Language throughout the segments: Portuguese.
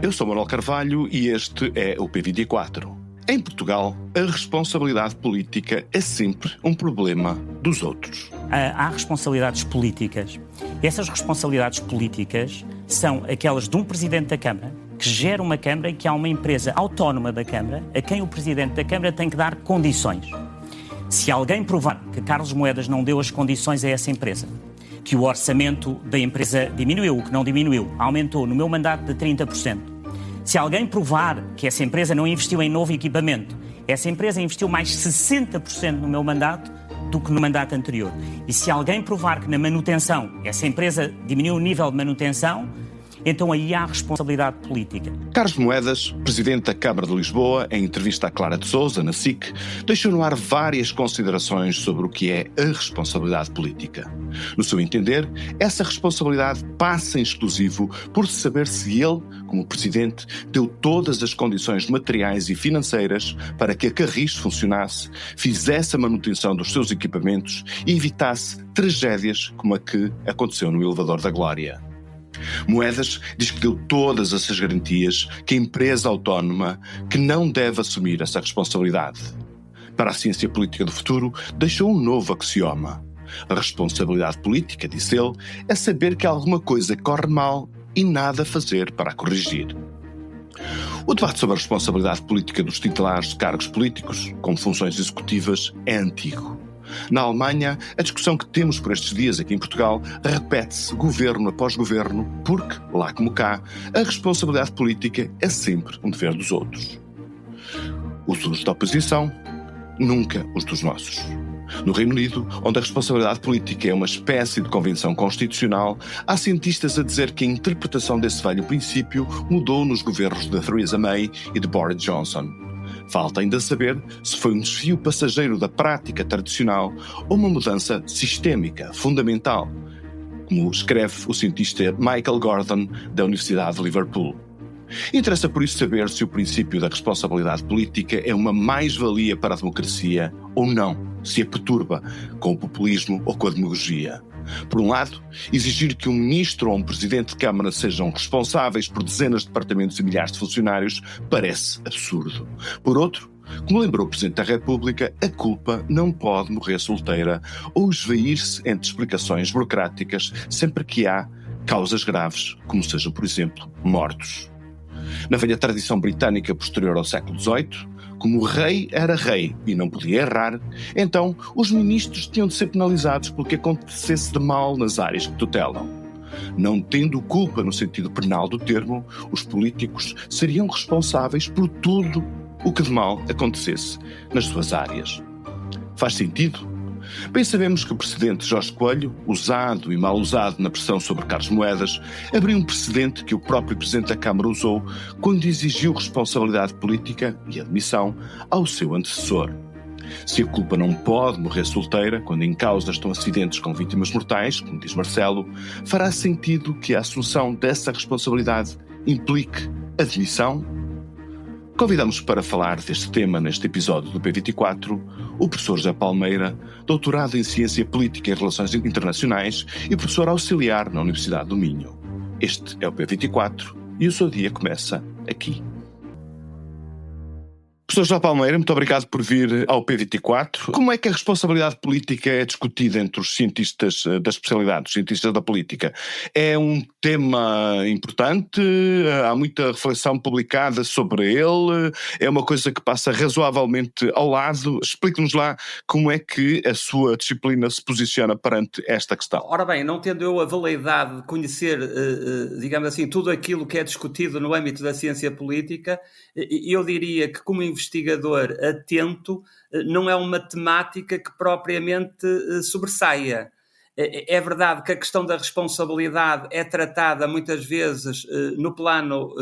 Eu sou Manuel Carvalho e este é o P24. Em Portugal, a responsabilidade política é sempre um problema dos outros. Há responsabilidades políticas. Essas responsabilidades políticas são aquelas de um Presidente da Câmara, que gera uma Câmara e que há uma empresa autónoma da Câmara, a quem o Presidente da Câmara tem que dar condições. Se alguém provar que Carlos Moedas não deu as condições a essa empresa, que o orçamento da empresa diminuiu, o que não diminuiu, aumentou no meu mandato de 30%. Se alguém provar que essa empresa não investiu em novo equipamento, essa empresa investiu mais 60% no meu mandato do que no mandato anterior. E se alguém provar que na manutenção essa empresa diminuiu o nível de manutenção, então aí há responsabilidade política. Carlos Moedas, Presidente da Câmara de Lisboa, em entrevista à Clara de Sousa, na SIC, deixou no ar várias considerações sobre o que é a responsabilidade política. No seu entender, essa responsabilidade passa em exclusivo por saber se ele, como Presidente, deu todas as condições materiais e financeiras para que a Carris funcionasse, fizesse a manutenção dos seus equipamentos e evitasse tragédias como a que aconteceu no Elevador da Glória. Moedas diz que deu todas essas garantias que a empresa autónoma que não deve assumir essa responsabilidade. Para a ciência política do futuro, deixou um novo axioma. A responsabilidade política, disse ele, é saber que alguma coisa corre mal e nada fazer para a corrigir. O debate sobre a responsabilidade política dos titulares de cargos políticos, com funções executivas, é antigo. Na Alemanha, a discussão que temos por estes dias aqui em Portugal repete-se governo após governo, porque, lá como cá, a responsabilidade política é sempre um dever dos outros. Os dos da oposição, nunca os dos nossos. No Reino Unido, onde a responsabilidade política é uma espécie de convenção constitucional, há cientistas a dizer que a interpretação desse velho princípio mudou nos governos de Theresa May e de Boris Johnson. Falta ainda saber se foi um desvio passageiro da prática tradicional ou uma mudança sistémica, fundamental, como escreve o cientista Michael Gordon, da Universidade de Liverpool. Interessa por isso saber se o princípio da responsabilidade política é uma mais-valia para a democracia ou não, se a perturba com o populismo ou com a demagogia. Por um lado, exigir que um ministro ou um presidente de Câmara sejam responsáveis por dezenas de departamentos e milhares de funcionários parece absurdo. Por outro, como lembrou o Presidente da República, a culpa não pode morrer solteira ou esvair-se entre explicações burocráticas sempre que há causas graves, como sejam, por exemplo, mortos. Na velha tradição britânica posterior ao século XVIII, como o rei era rei e não podia errar, então os ministros tinham de ser penalizados pelo que acontecesse de mal nas áreas que tutelam. Não tendo culpa no sentido penal do termo, os políticos seriam responsáveis por tudo o que de mal acontecesse nas suas áreas. Faz sentido? Bem sabemos que o Presidente Jorge Coelho, usado e mal usado na pressão sobre Carlos Moedas, abriu um precedente que o próprio Presidente da Câmara usou quando exigiu responsabilidade política e admissão ao seu antecessor. Se a culpa não pode morrer solteira, quando em causa estão acidentes com vítimas mortais, como diz Marcelo, fará sentido que a assunção dessa responsabilidade implique admissão? Convidamos para falar deste tema neste episódio do P24 o professor José Palmeira, doutorado em Ciência Política e Relações Internacionais e professor auxiliar na Universidade do Minho. Este é o P24 e o seu dia começa aqui. Professor José Palmeira, muito obrigado por vir ao P24. Como é que a responsabilidade política é discutida entre os cientistas da especialidade, os cientistas da política? É um tema importante? Há muita reflexão publicada sobre ele? É uma coisa que passa razoavelmente ao lado? Explique-nos lá como é que a sua disciplina se posiciona perante esta questão. Ora bem, não tendo eu a veleidade de conhecer, digamos assim, tudo aquilo que é discutido no âmbito da ciência política, eu diria que como investigador atento, não é uma temática que propriamente sobressaia. É verdade que a questão da responsabilidade é tratada muitas vezes no plano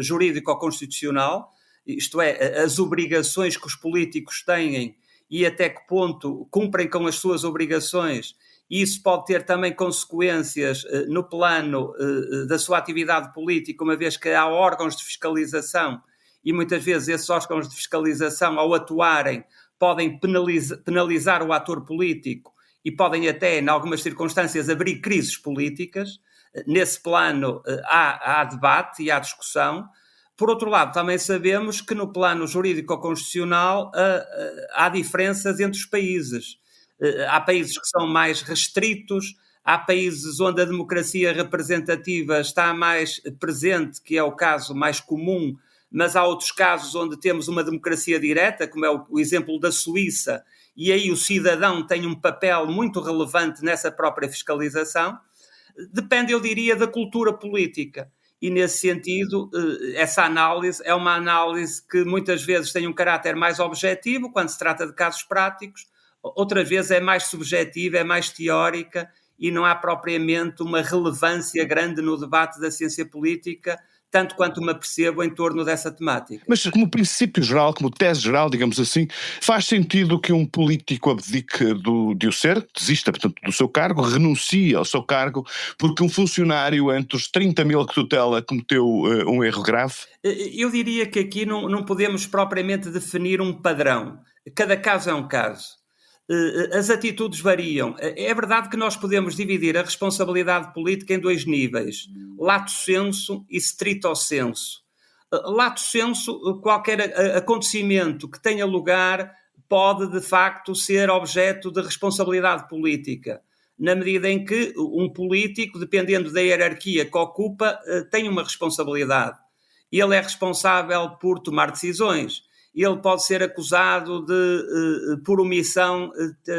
jurídico-constitucional, isto é, as obrigações que os políticos têm e até que ponto cumprem com as suas obrigações. Isso pode ter também consequências no plano da sua atividade política, uma vez que há órgãos de fiscalização e muitas vezes esses órgãos de fiscalização, ao atuarem, podem penalizar o ator político e podem até, em algumas circunstâncias, abrir crises políticas. Nesse plano há debate e há discussão, Por outro lado, também sabemos que no plano jurídico-constitucional há diferenças entre os países. Há países que são mais restritos, há países onde a democracia representativa está mais presente, que é o caso mais comum, mas há outros casos onde temos uma democracia direta, como é o exemplo da Suíça, e aí o cidadão tem um papel muito relevante nessa própria fiscalização. Depende, eu diria, da cultura política. E, nesse sentido, essa análise é uma análise que muitas vezes tem um caráter mais objetivo, quando se trata de casos práticos, outras vezes é mais subjetiva, é mais teórica, e não há propriamente uma relevância grande no debate da ciência política, tanto quanto me apercebo em torno dessa temática. Mas como princípio geral, como tese geral, digamos assim, faz sentido que um político abdique de o ser, desista, portanto, do seu cargo, renuncie ao seu cargo, porque um funcionário entre os 30 mil que tutela cometeu um erro grave? Eu diria que aqui não podemos propriamente definir um padrão. Cada caso é um caso. As atitudes variam. É verdade que nós podemos dividir a responsabilidade política em dois níveis: lato sensu e stricto sensu. Lato sensu, qualquer acontecimento que tenha lugar pode, de facto, ser objeto de responsabilidade política, na medida em que um político, dependendo da hierarquia que ocupa, tem uma responsabilidade. Ele é responsável por tomar decisões. Ele pode ser acusado de, por omissão,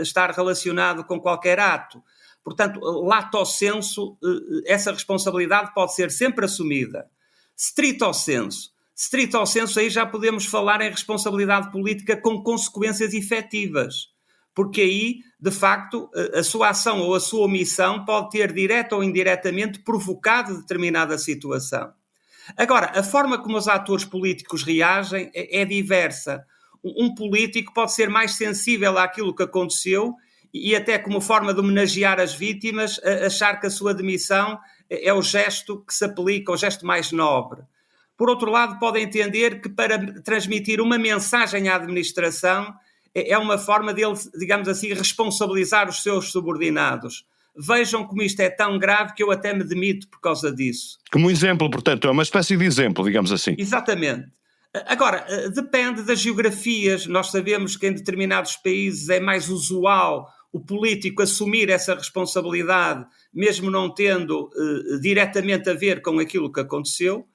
estar relacionado com qualquer ato. Portanto, lato sensu, essa responsabilidade pode ser sempre assumida. Stricto sensu, aí já podemos falar em responsabilidade política com consequências efetivas, porque aí, de facto, a sua ação ou a sua omissão pode ter, direta ou indiretamente, provocado determinada situação. Agora, a forma como os atores políticos reagem é diversa. Um político pode ser mais sensível àquilo que aconteceu e até como forma de homenagear as vítimas, achar que a sua demissão é o gesto que se aplica, o gesto mais nobre. Por outro lado, pode entender que para transmitir uma mensagem à administração é uma forma dele, digamos assim, responsabilizar os seus subordinados. Vejam como isto é tão grave que eu até me demito por causa disso. Como exemplo, portanto, é uma espécie de exemplo, digamos assim. Exatamente. Agora, depende das geografias. Nós sabemos que em determinados países é mais usual o político assumir essa responsabilidade, mesmo não tendo diretamente a ver com aquilo que aconteceu.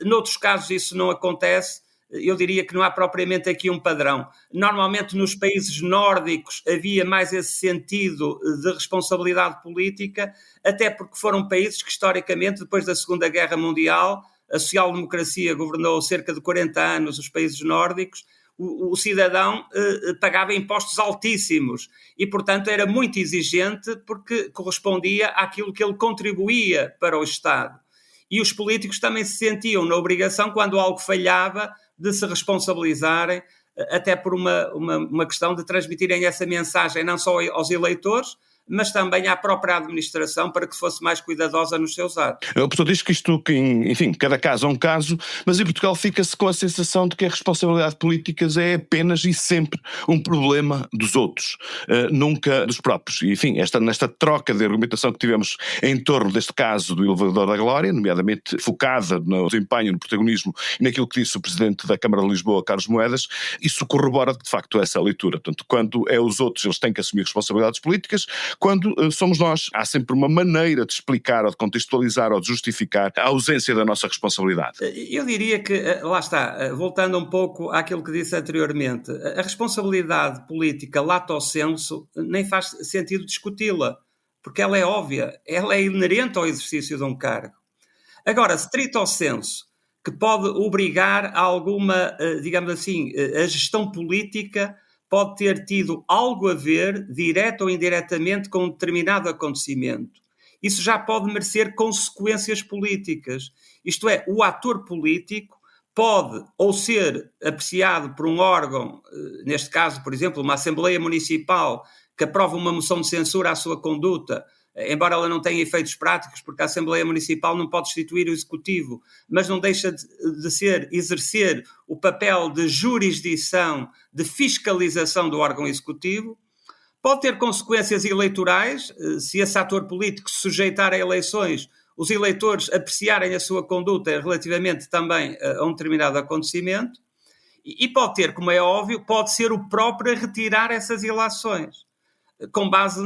Noutros casos isso não acontece. Eu diria que não há propriamente aqui um padrão. Normalmente nos países nórdicos havia mais esse sentido de responsabilidade política, até porque foram países que historicamente, depois da Segunda Guerra Mundial, a social-democracia governou cerca de 40 anos os países nórdicos, o cidadão pagava impostos altíssimos e, portanto, era muito exigente porque correspondia àquilo que ele contribuía para o Estado. E os políticos também se sentiam na obrigação, quando algo falhava, de se responsabilizarem, até por uma questão de transmitirem essa mensagem não só aos eleitores, mas também à própria administração, para que fosse mais cuidadosa nos seus atos. O professor diz que isto, enfim, cada caso é um caso, mas em Portugal fica-se com a sensação de que a responsabilidade política é apenas e sempre um problema dos outros, nunca dos próprios. E, enfim, nesta troca de argumentação que tivemos em torno deste caso do elevador da Glória, nomeadamente focada no desempenho, no protagonismo e naquilo que disse o Presidente da Câmara de Lisboa, Carlos Moedas, isso corrobora de facto essa leitura. Portanto, quando é os outros, eles têm que assumir responsabilidades políticas. Quando somos nós, há sempre uma maneira de explicar ou de contextualizar ou de justificar a ausência da nossa responsabilidade. Eu diria que, lá está, voltando um pouco àquilo que disse anteriormente, a responsabilidade política lato sensu nem faz sentido discuti-la, porque ela é óbvia, ela é inerente ao exercício de um cargo. Agora, stricto sensu, que pode obrigar a alguma, digamos assim, a gestão política pode ter tido algo a ver, direto ou indiretamente, com um determinado acontecimento. Isso já pode merecer consequências políticas. Isto é, o ator político pode ou ser apreciado por um órgão, neste caso, por exemplo, uma Assembleia Municipal, que aprova uma moção de censura à sua conduta, embora ela não tenha efeitos práticos, porque a Assembleia Municipal não pode destituir o Executivo, mas não deixa de exercer o papel de jurisdição, de fiscalização do órgão Executivo. Pode ter consequências eleitorais, se esse ator político se sujeitar a eleições, os eleitores apreciarem a sua conduta relativamente também a um determinado acontecimento, e pode ter, como é óbvio, pode ser o próprio a retirar essas ilações, com base,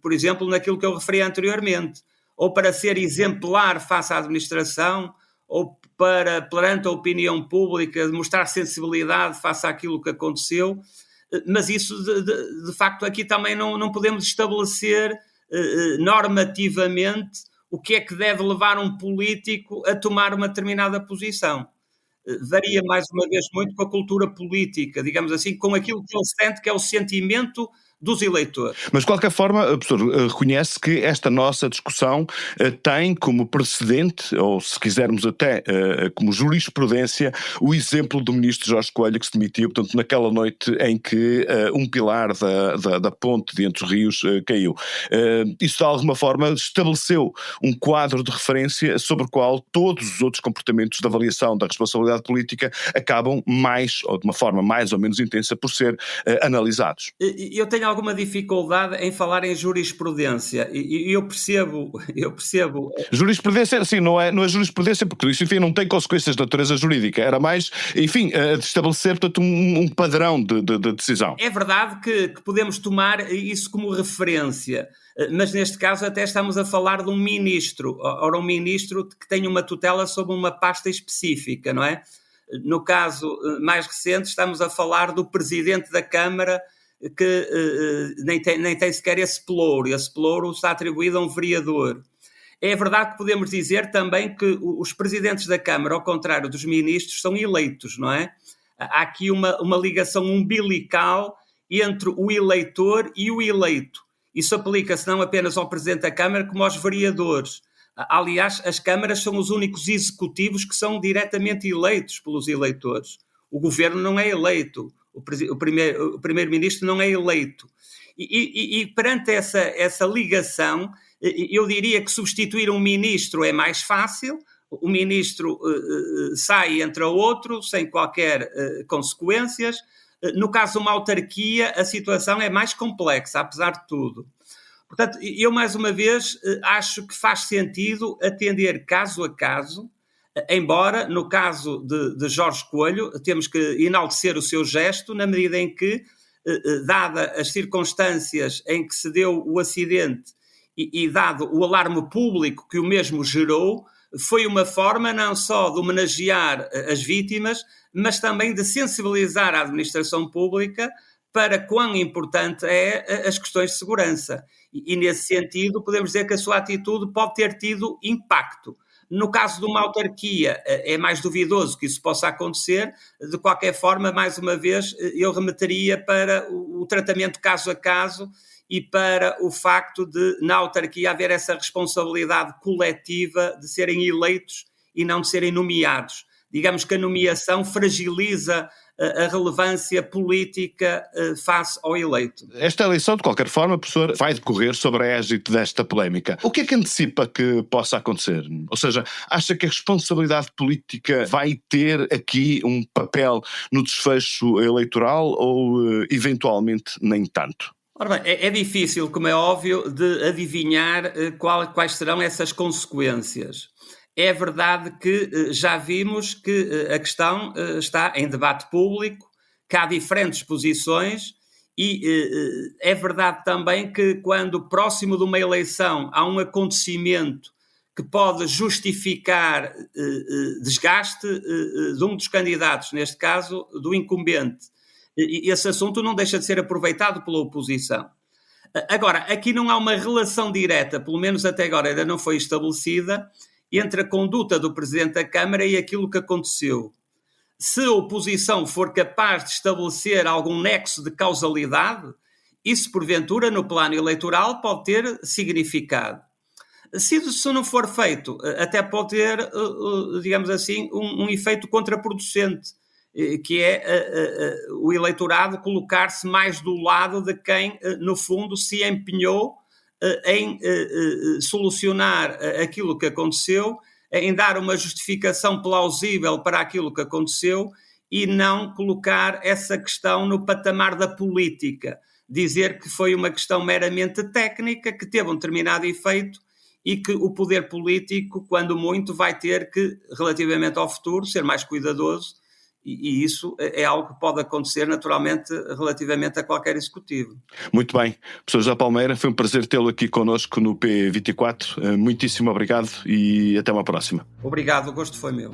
por exemplo, naquilo que eu referi anteriormente, ou para ser exemplar face à administração, ou para, perante a opinião pública, mostrar sensibilidade face àquilo que aconteceu, mas isso, de facto, aqui também não podemos estabelecer normativamente o que é que deve levar um político a tomar uma determinada posição. Varia, mais uma vez, muito com a cultura política, digamos assim, com aquilo que ele sente, que é o sentimento dos eleitores. Mas, de qualquer forma, professor, reconhece que esta nossa discussão tem como precedente, ou se quisermos até como jurisprudência, o exemplo do ministro Jorge Coelho, que se demitiu, portanto, naquela noite em que um pilar da ponte de Entre os Rios caiu. Isso, de alguma forma, estabeleceu um quadro de referência sobre o qual todos os outros comportamentos de avaliação da responsabilidade política acabam mais, ou de uma forma mais ou menos intensa, por ser analisados. Eu tenho alguma dificuldade em falar em jurisprudência, e eu percebo... Jurisprudência, sim, não é jurisprudência, porque isso, enfim, não tem consequências de natureza jurídica, era mais, enfim, de estabelecer, portanto, um padrão de decisão. É verdade que podemos tomar isso como referência, mas neste caso até estamos a falar de um ministro, ora um ministro que tem uma tutela sobre uma pasta específica, não é? No caso mais recente estamos a falar do Presidente da Câmara, que nem tem sequer esse pelouro está atribuído a um vereador. É verdade que podemos dizer também que os presidentes da Câmara, ao contrário dos ministros, são eleitos, não é? Há aqui uma ligação umbilical entre o eleitor e o eleito. Isso aplica-se não apenas ao presidente da Câmara, como aos vereadores. Aliás, as câmaras são os únicos executivos que são diretamente eleitos pelos eleitores. O governo não é eleito. O primeiro-ministro não é eleito. E perante essa ligação, eu diria que substituir um ministro é mais fácil. O ministro sai e entra outro, sem qualquer consequências. No caso de uma autarquia, a situação é mais complexa, apesar de tudo. Portanto, eu, mais uma vez, acho que faz sentido atender caso a caso, embora, no caso de Jorge Coelho, temos que enaltecer o seu gesto, na medida em que, dada as circunstâncias em que se deu o acidente e dado o alarme público que o mesmo gerou, foi uma forma não só de homenagear as vítimas, mas também de sensibilizar a administração pública para quão importante é as questões de segurança. E nesse sentido, podemos dizer que a sua atitude pode ter tido impacto. No caso de uma autarquia, é mais duvidoso que isso possa acontecer. De qualquer forma, mais uma vez, eu remeteria para o tratamento caso a caso e para o facto de, na autarquia, haver essa responsabilidade coletiva de serem eleitos e não de serem nomeados. Digamos que a nomeação fragiliza a relevância política face ao eleito. Esta eleição, de qualquer forma, professor, vai decorrer sobre a égide desta polémica. O que é que antecipa que possa acontecer? Ou seja, acha que a responsabilidade política vai ter aqui um papel no desfecho eleitoral ou, eventualmente, nem tanto? Ora bem, é difícil, como é óbvio, de adivinhar quais serão essas consequências. É verdade que já vimos que a questão está em debate público, que há diferentes posições e é verdade também que quando próximo de uma eleição há um acontecimento que pode justificar desgaste de um dos candidatos, neste caso do incumbente, esse assunto não deixa de ser aproveitado pela oposição. Agora, aqui não há uma relação direta, pelo menos até agora ainda não foi estabelecida, entre a conduta do Presidente da Câmara e aquilo que aconteceu. Se a oposição for capaz de estabelecer algum nexo de causalidade, isso, porventura, no plano eleitoral pode ter significado. Se isso não for feito, até pode ter, digamos assim, um efeito contraproducente, que é o eleitorado colocar-se mais do lado de quem, no fundo, se empenhou em solucionar aquilo que aconteceu, em dar uma justificação plausível para aquilo que aconteceu e não colocar essa questão no patamar da política. Dizer que foi uma questão meramente técnica, que teve um determinado efeito e que o poder político, quando muito, vai ter que, relativamente ao futuro, ser mais cuidadoso, e isso é algo que pode acontecer naturalmente relativamente a qualquer executivo. Muito bem. Professor José Palmeira, foi um prazer tê-lo aqui connosco no P24. Muitíssimo obrigado e até uma próxima. Obrigado, o gosto foi meu.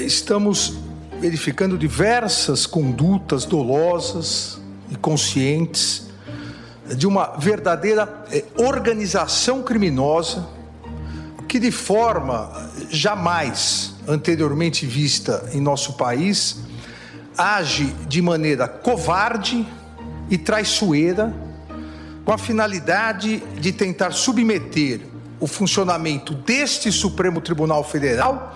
Estamos verificando diversas condutas dolosas e conscientes de uma verdadeira organização criminosa que, de forma jamais anteriormente vista em nosso país, age de maneira covarde e traiçoeira, com a finalidade de tentar submeter o funcionamento deste Supremo Tribunal Federal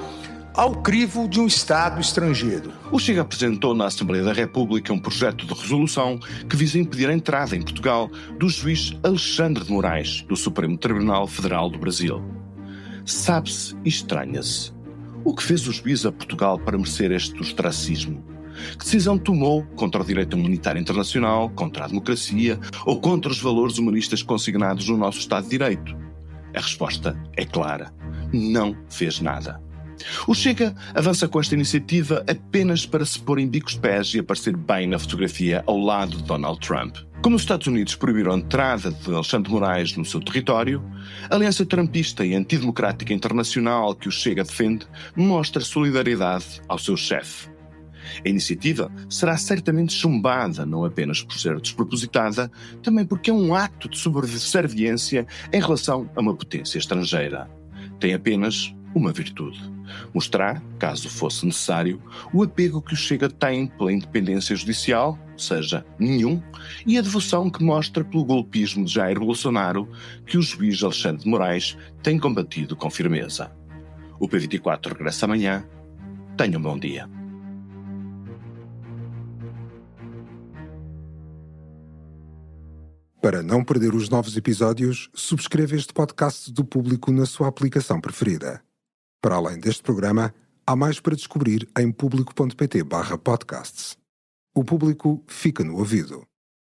ao crivo de um Estado estrangeiro. O Chega apresentou na Assembleia da República um projeto de resolução que visa impedir a entrada em Portugal do juiz Alexandre de Moraes, do Supremo Tribunal Federal do Brasil. Sabe-se e estranha-se. O que fez o juiz a Portugal para merecer este ostracismo? Que decisão tomou contra o direito humanitário internacional, contra a democracia ou contra os valores humanistas consignados no nosso Estado de Direito? A resposta é clara. Não fez nada. O Chega avança com esta iniciativa apenas para se pôr em bicos de pés e aparecer bem na fotografia ao lado de Donald Trump. Como os Estados Unidos proibiram a entrada de Alexandre de Moraes no seu território, a aliança trumpista e antidemocrática internacional que o Chega defende mostra solidariedade ao seu chefe. A iniciativa será certamente chumbada, não apenas por ser despropositada, também porque é um ato de subserviência em relação a uma potência estrangeira. Tem apenas uma virtude: mostrar, caso fosse necessário, o apego que o Chega tem pela independência judicial, seja nenhum, e a devoção que mostra pelo golpismo de Jair Bolsonaro, que o juiz Alexandre de Moraes tem combatido com firmeza. O P24 regressa amanhã. Tenha um bom dia. Para não perder os novos episódios, subscreva este podcast do Público na sua aplicação preferida. Para além deste programa, há mais para descobrir em público.pt/podcasts. O Público fica no ouvido.